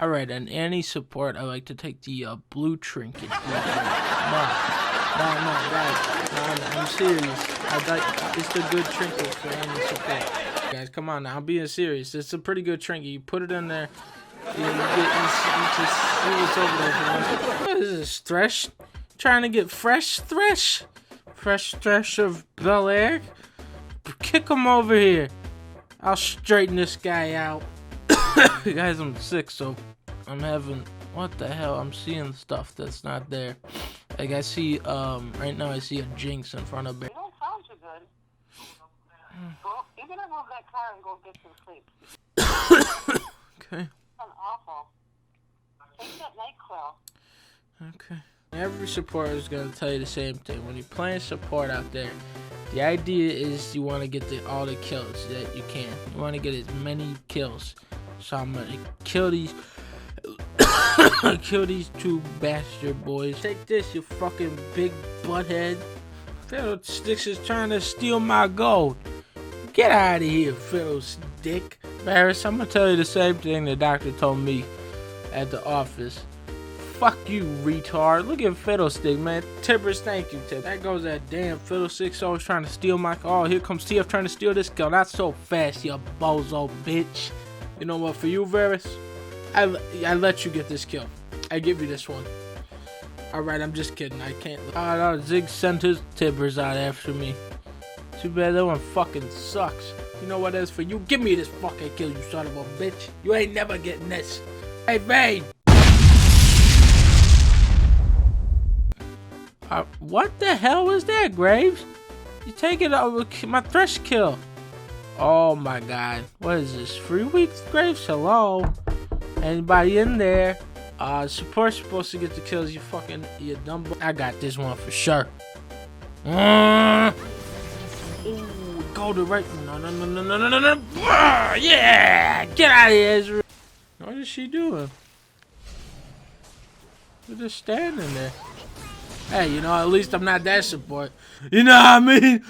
Alright, and any support, I like to take the blue trinket. No, guys. No, I'm serious. It's the good trinket for any support. Guys, come on now. I'm being serious. It's a pretty good trinket. You put it in there. You just see what's over there. What is this, Thresh? Trying to get fresh Thresh? Fresh Thresh of Bel Air? Kick him over here. I'll straighten this guy out. Guys, I'm sick, so I'm having, what the hell? I'm seeing stuff that's not there. Like I see, right now I see a Jinx in front of me. You don't sound too good. Well, you're gonna move that car and go get some sleep. Okay. That's awful. Take that NyQuil. Okay. Every supporter is gonna tell you the same thing. When you're playing support out there, the idea is you want to get all the kills that you can. You want to get as many kills. So I'm gonna kill these two bastard boys. Take this, you fucking big butthead. Fiddlesticks is trying to steal my gold. Get out of here, Fiddlestick. Barris, I'm gonna tell you the same thing the doctor told me at the office. Fuck you, retard. Look at Fiddlestick, man. Tibbers, thank you, Tib. That goes that damn Fiddlestick always trying to steal my... Oh, here comes TF trying to steal this kill. Not so fast, you bozo bitch. You know what, for you, Varys, I let you get this kill. I give you this one. Alright, I'm just kidding. I can't... Oh, no, Zig sent his Tibbers out after me. Too bad that one fucking sucks. You know what it is for you? Give me this fucking kill, you son of a bitch. You ain't never getting this. Hey, Vayne! What the hell was that, Graves? You taking my Thresh kill. Oh my god. What is this? 3 weeks, Graves? Hello? Anybody in there? Support's supposed to get the kills, you dumb. I got this one for sure. Ooh, go to right. No. Yeah! Get out of here, Ezra. What is she doing? We're just standing there. Hey, you know, at least I'm not that support. You know what I mean?